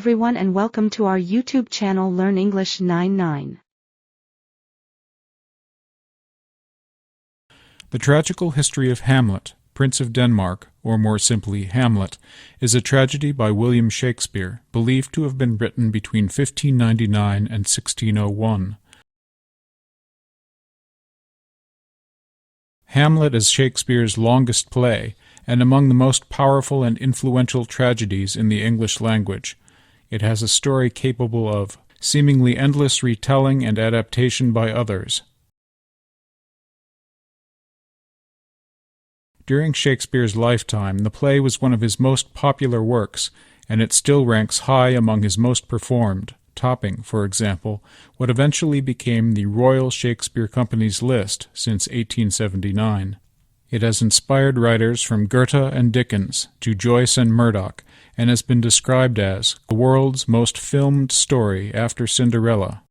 everyone and welcome to our YouTube channel Learn English 99. The tragical history of Hamlet, Prince of Denmark, or more simply Hamlet, is a tragedy by William Shakespeare, believed to have been written between 1599 and 1601. Hamlet is Shakespeare's longest play, and among the most powerful and influential tragedies in the English language. It has a story capable of seemingly endless retelling and adaptation by others. During Shakespeare's lifetime, the play was one of his most popular works, and it still ranks high among his most performed, topping, for example, what eventually became the Royal Shakespeare Company's list since 1879. It has inspired writers from Goethe and Dickens to Joyce and Murdoch, and has been described as the world's most filmed story after Cinderella.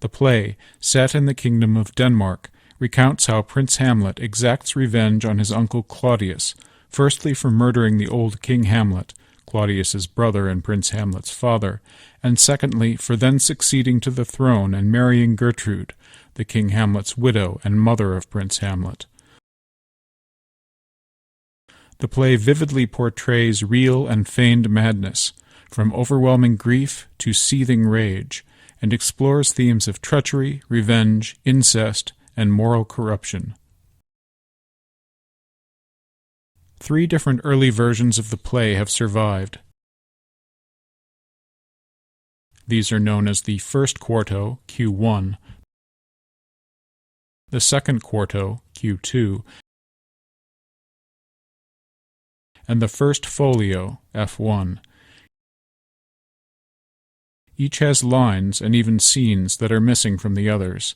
The play, set in the Kingdom of Denmark, recounts how Prince Hamlet exacts revenge on his uncle Claudius, firstly for murdering the old King Hamlet, Claudius's brother and Prince Hamlet's father, and secondly for then succeeding to the throne and marrying Gertrude, the King Hamlet's widow and mother of Prince Hamlet. The play vividly portrays real and feigned madness, from overwhelming grief to seething rage, and explores themes of treachery, revenge, incest, and moral corruption. 3 different early versions of the play have survived. These are known as the first quarto, Q1, the second quarto, Q2, and the first folio, F1. Each has lines and even scenes that are missing from the others.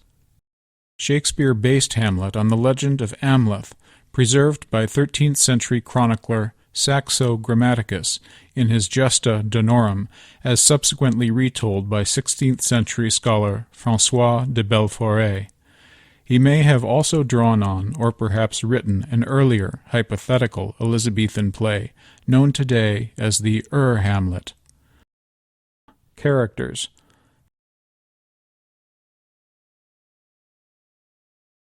Shakespeare based Hamlet on the legend of Amleth, preserved by 13th-century chronicler Saxo Grammaticus in his Gesta Danorum, as subsequently retold by 16th-century scholar François de Belforêt. He may have also drawn on, or perhaps written, an earlier, hypothetical Elizabethan play, known today as the Hamlet. Characters: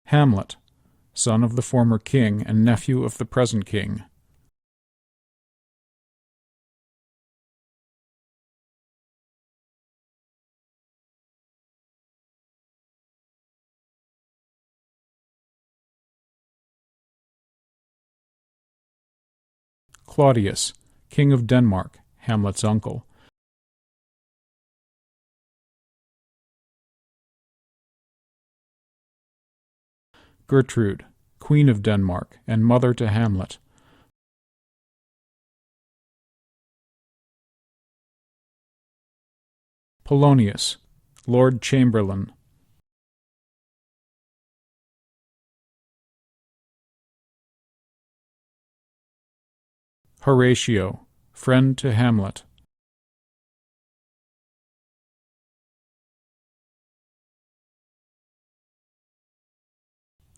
Hamlet, son of the former king and nephew of the present king. Claudius, King of Denmark, Hamlet's uncle. Gertrude, Queen of Denmark and mother to Hamlet. Polonius, Lord Chamberlain. Horatio, friend to Hamlet.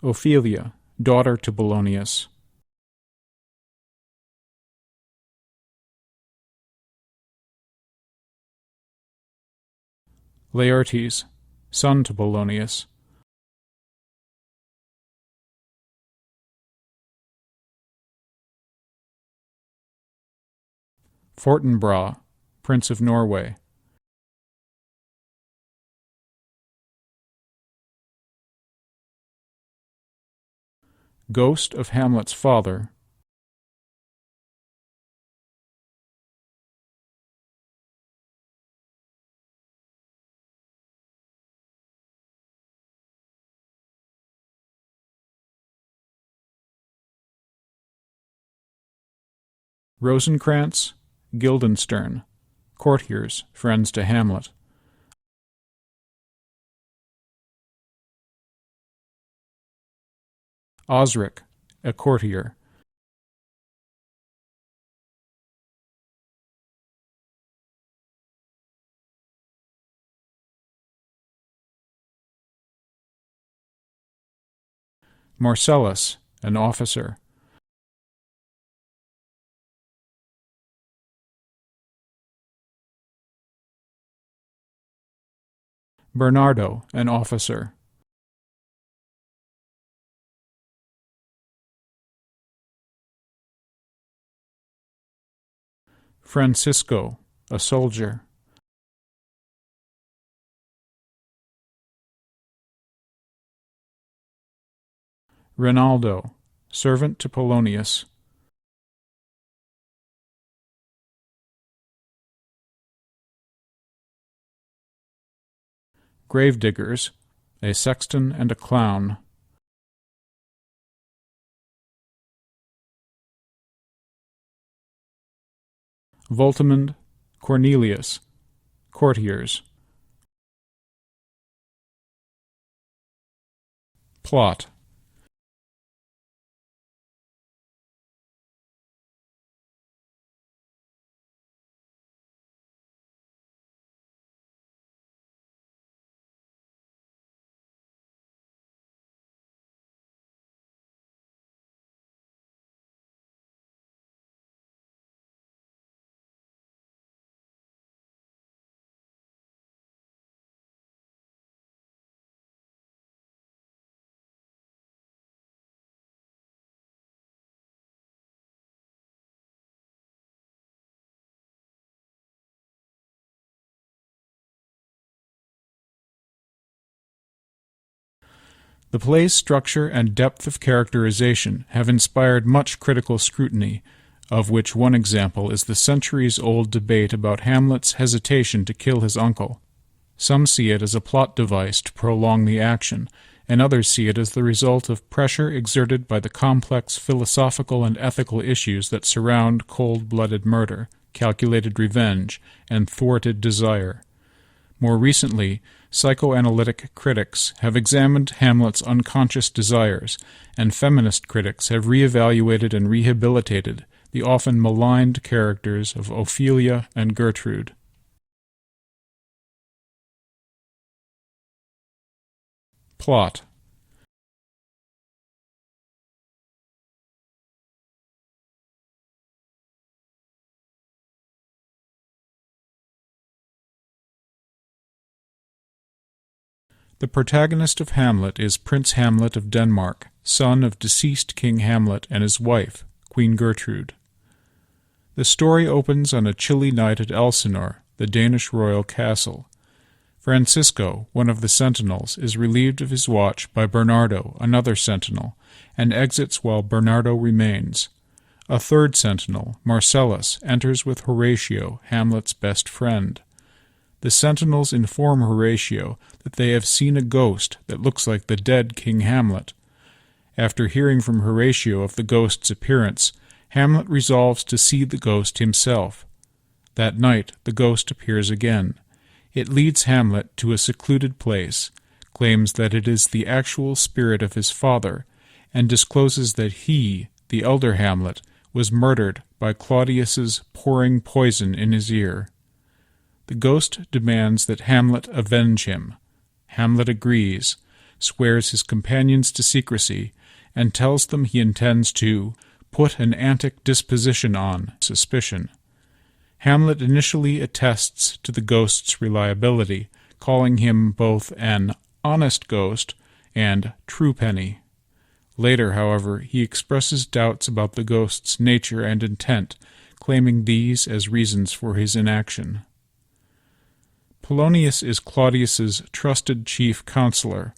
Ophelia, daughter to Polonius. Laertes, son to Polonius. Fortinbras, Prince of Norway. Ghost of Hamlet's father. Rosencrantz, Guildenstern, courtiers, friends to Hamlet. Osric, a courtier. Marcellus, an officer. Bernardo, an officer. Francisco, a soldier. Rinaldo, servant to Polonius. Gravediggers, a sexton and a clown. Voltimand, Cornelius, courtiers. Plot. The play's structure and depth of characterization have inspired much critical scrutiny, of which one example is the centuries-old debate about Hamlet's hesitation to kill his uncle. Some see it as a plot device to prolong the action, and others see it as the result of pressure exerted by the complex philosophical and ethical issues that surround cold-blooded murder, calculated revenge, and thwarted desire. More recently, psychoanalytic critics have examined Hamlet's unconscious desires, and feminist critics have re-evaluated and rehabilitated the often maligned characters of Ophelia and Gertrude. Plot. The protagonist of Hamlet is Prince Hamlet of Denmark, son of deceased King Hamlet and his wife, Queen Gertrude. The story opens on a chilly night at Elsinore, the Danish royal castle. Francisco, one of the sentinels, is relieved of his watch by Bernardo, another sentinel, and exits while Bernardo remains. A third sentinel, Marcellus, enters with Horatio, Hamlet's best friend. The sentinels inform Horatio that they have seen a ghost that looks like the dead King Hamlet. After hearing from Horatio of the ghost's appearance, Hamlet resolves to see the ghost himself. That night the ghost appears again. It leads Hamlet to a secluded place, claims that it is the actual spirit of his father, and discloses that he, the elder Hamlet, was murdered by Claudius's pouring poison in his ear. The ghost demands that Hamlet avenge him. Hamlet agrees, swears his companions to secrecy, and tells them he intends to put an antic disposition on suspicion. Hamlet initially attests to the ghost's reliability, calling him both an honest ghost and truepenny. Later, however, he expresses doubts about the ghost's nature and intent, claiming these as reasons for his inaction. Polonius is Claudius's trusted chief counselor.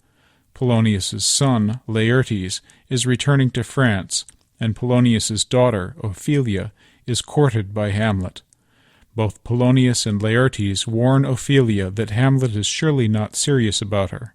Polonius's son, Laertes, is returning to France, and Polonius's daughter, Ophelia, is courted by Hamlet. Both Polonius and Laertes warn Ophelia that Hamlet is surely not serious about her.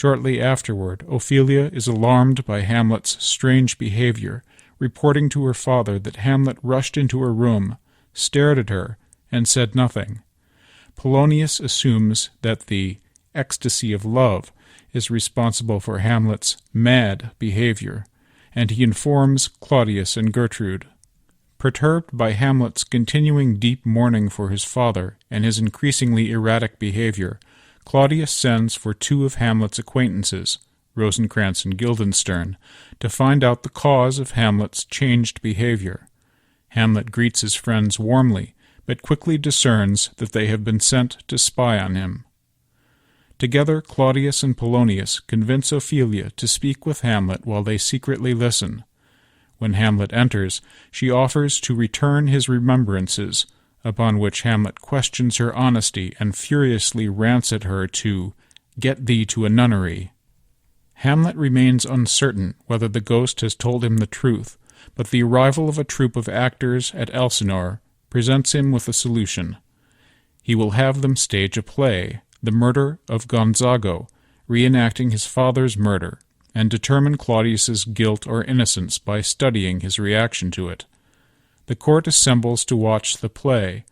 Shortly afterward, Ophelia is alarmed by Hamlet's strange behavior, reporting to her father that Hamlet rushed into her room, stared at her, and said nothing. Polonius assumes that the ecstasy of love is responsible for Hamlet's mad behavior, and he informs Claudius and Gertrude. Perturbed by Hamlet's continuing deep mourning for his father and his increasingly erratic behavior, Claudius sends for two of Hamlet's acquaintances, Rosencrantz and Guildenstern, to find out the cause of Hamlet's changed behavior. Hamlet greets his friends warmly, but quickly discerns that they have been sent to spy on him. Together, Claudius and Polonius convince Ophelia to speak with Hamlet while they secretly listen. When Hamlet enters, she offers to return his remembrances, upon which Hamlet questions her honesty and furiously rants at her to "get thee to a nunnery." Hamlet remains uncertain whether the ghost has told him the truth, but the arrival of a troupe of actors at Elsinore presents him with a solution. He will have them stage a play, The Murder of Gonzago, reenacting his father's murder, and determine Claudius's guilt or innocence by studying his reaction to it. The court assembles to watch the play.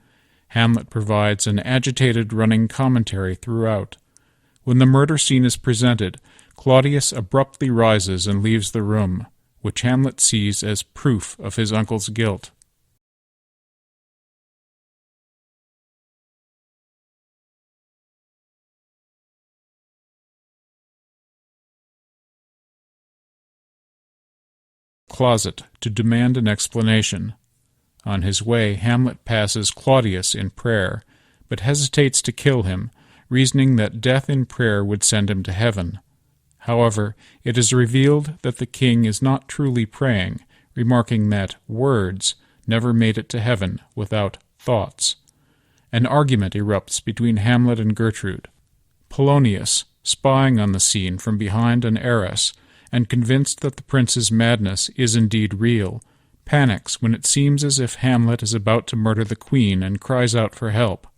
Hamlet provides an agitated running commentary throughout. When the murder scene is presented, Claudius abruptly rises and leaves the room, which Hamlet sees as proof of his uncle's guilt. Closet to demand an explanation. On his way, Hamlet passes Claudius in prayer, but hesitates to kill him, reasoning that death in prayer would send him to heaven. However, it is revealed that the king is not truly praying, remarking that words never made it to heaven without thoughts. An argument erupts between Hamlet and Gertrude. Polonius, spying on the scene from behind an arras, and convinced that the prince's madness is indeed real, panics when it seems as if Hamlet is about to murder the queen and cries out for help.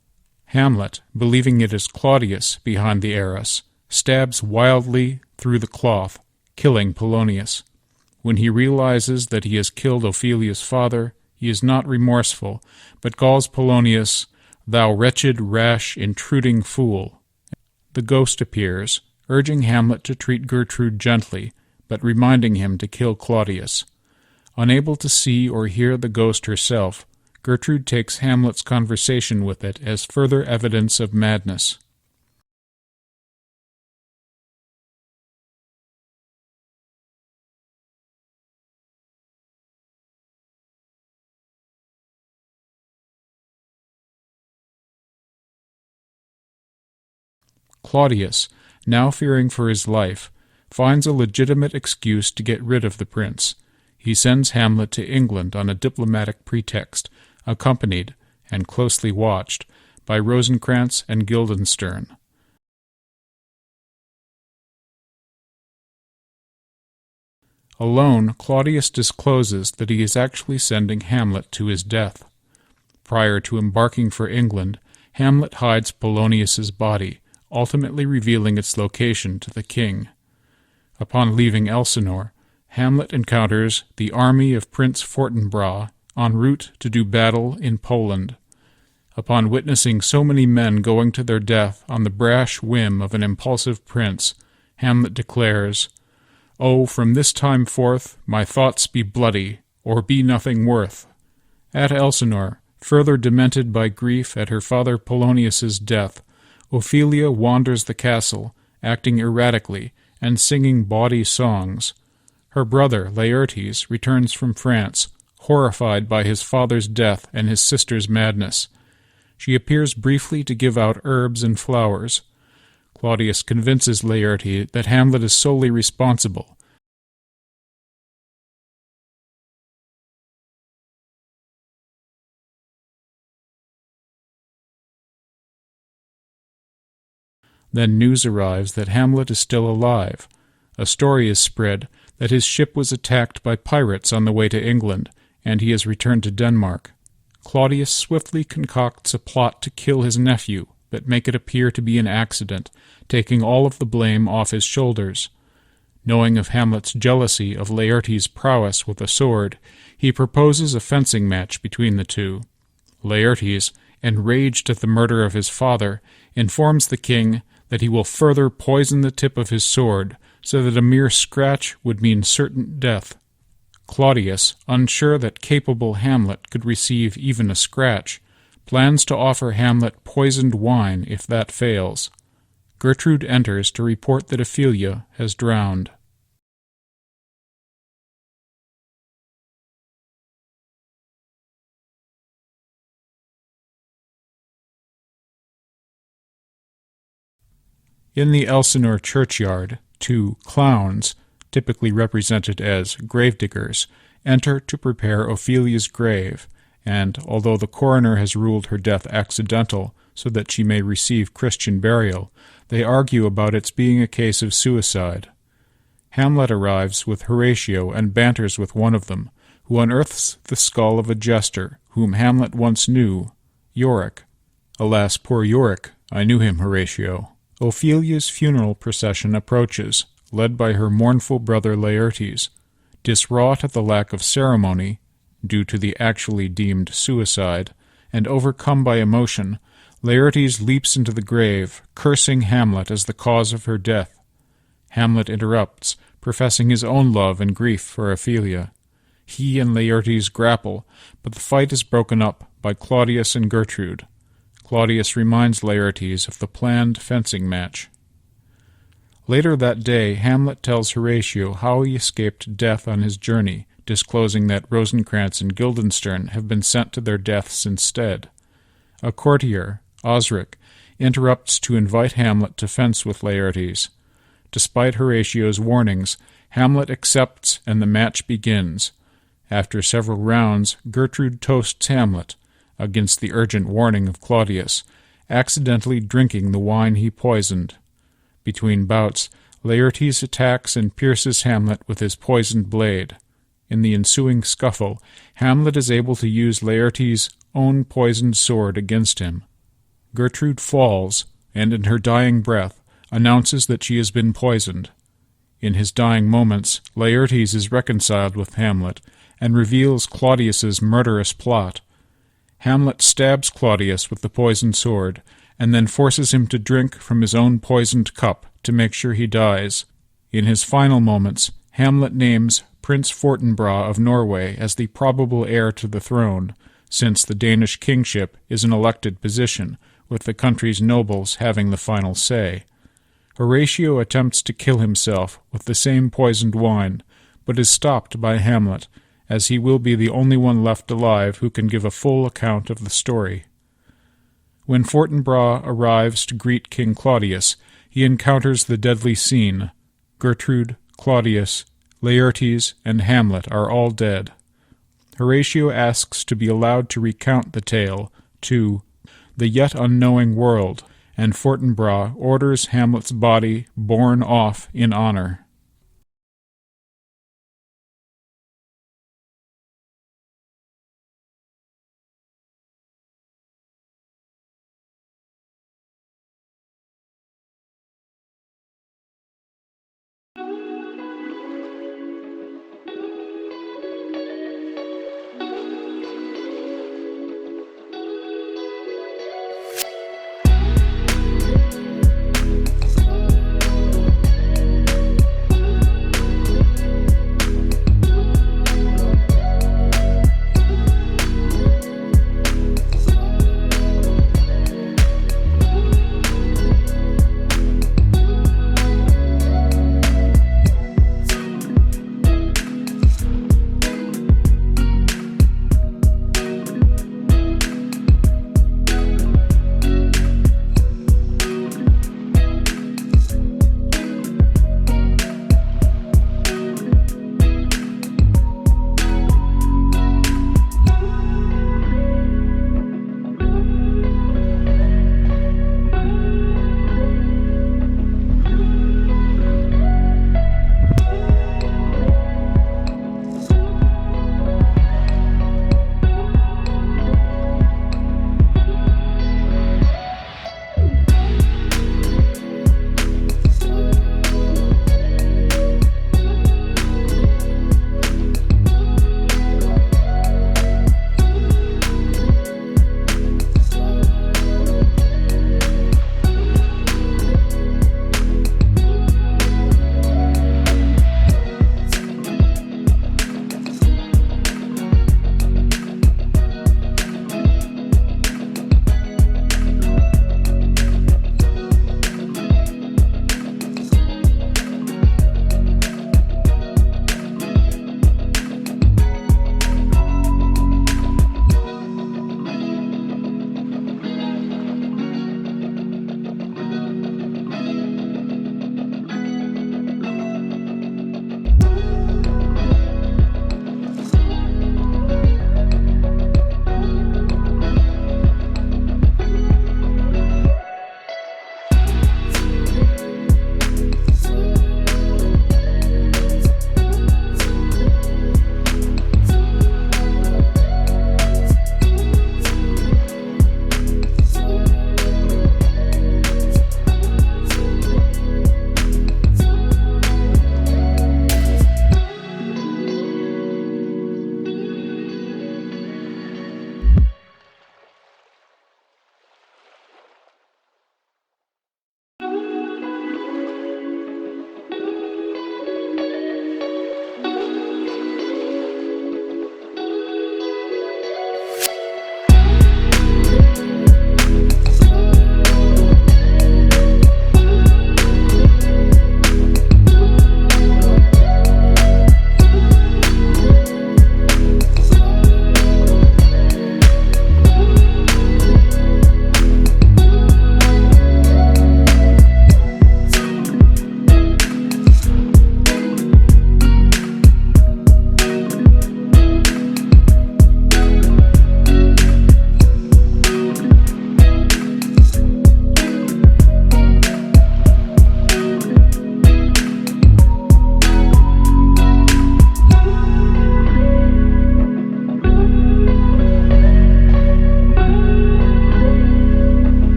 Hamlet, believing it is Claudius behind the arras, stabs wildly through the cloth, killing Polonius. When he realizes that he has killed Ophelia's father, he is not remorseful, but calls Polonius, "Thou wretched, rash, intruding fool." The ghost appears, urging Hamlet to treat Gertrude gently, but reminding him to kill Claudius. Unable to see or hear the ghost herself, Gertrude takes Hamlet's conversation with it as further evidence of madness. Claudius, now fearing for his life, finds a legitimate excuse to get rid of the prince. He sends Hamlet to England on a diplomatic pretext, accompanied, and closely watched, by Rosencrantz and Guildenstern. Alone, Claudius discloses that he is actually sending Hamlet to his death. Prior to embarking for England, Hamlet hides Polonius's body, ultimately revealing its location to the king. Upon leaving Elsinore, Hamlet encounters the army of Prince Fortinbras en route to do battle in Poland. Upon witnessing so many men going to their death on the brash whim of an impulsive prince, Hamlet declares, "Oh, from this time forth my thoughts be bloody, or be nothing worth." At Elsinore, further demented by grief at her father Polonius's death, Ophelia wanders the castle, acting erratically and singing bawdy songs. Her brother, Laertes, returns from France, horrified by his father's death and his sister's madness. She appears briefly to give out herbs and flowers. Claudius convinces Laertes that Hamlet is solely responsible. Then news arrives that Hamlet is still alive. A story is spread that his ship was attacked by pirates on the way to England, and he has returned to Denmark. Claudius swiftly concocts a plot to kill his nephew, but make it appear to be an accident, taking all of the blame off his shoulders. Knowing of Hamlet's jealousy of Laertes' prowess with a sword, he proposes a fencing match between the two. Laertes, enraged at the murder of his father, informs the king that he will further poison the tip of his sword, so that a mere scratch would mean certain death. Claudius, unsure that capable Hamlet could receive even a scratch, plans to offer Hamlet poisoned wine if that fails. Gertrude enters to report that Ophelia has drowned. In the Elsinore churchyard, two clowns, typically represented as gravediggers, enter to prepare Ophelia's grave, and, although the coroner has ruled her death accidental so that she may receive Christian burial, they argue about its being a case of suicide. Hamlet arrives with Horatio and banters with one of them, who unearths the skull of a jester whom Hamlet once knew, Yorick. "Alas, poor Yorick, I knew him, Horatio." Ophelia's funeral procession approaches, led by her mournful brother Laertes. Diswrought at the lack of ceremony, due to the actually deemed suicide, and overcome by emotion, Laertes leaps into the grave, cursing Hamlet as the cause of her death. Hamlet interrupts, professing his own love and grief for Ophelia. He and Laertes grapple, but the fight is broken up by Claudius and Gertrude. Claudius reminds Laertes of the planned fencing match. Later that day, Hamlet tells Horatio how he escaped death on his journey, disclosing that Rosencrantz and Guildenstern have been sent to their deaths instead. A courtier, Osric, interrupts to invite Hamlet to fence with Laertes. Despite Horatio's warnings, Hamlet accepts and the match begins. After several rounds, Gertrude toasts Hamlet, against the urgent warning of Claudius, accidentally drinking the wine he poisoned. Between bouts, Laertes attacks and pierces Hamlet with his poisoned blade. In the ensuing scuffle, Hamlet is able to use Laertes' own poisoned sword against him. Gertrude falls, and in her dying breath, announces that she has been poisoned. In his dying moments, Laertes is reconciled with Hamlet, and reveals Claudius's murderous plot. Hamlet stabs Claudius with the poisoned sword, and then forces him to drink from his own poisoned cup to make sure he dies. In his final moments, Hamlet names Prince Fortinbras of Norway as the probable heir to the throne, since the Danish kingship is an elected position, with the country's nobles having the final say. Horatio attempts to kill himself with the same poisoned wine, but is stopped by Hamlet, as he will be the only one left alive who can give a full account of the story. When Fortinbras arrives to greet King Claudius, he encounters the deadly scene. Gertrude, Claudius, Laertes, and Hamlet are all dead. Horatio asks to be allowed to recount the tale to the yet unknowing world, and Fortinbras orders Hamlet's body borne off in honor.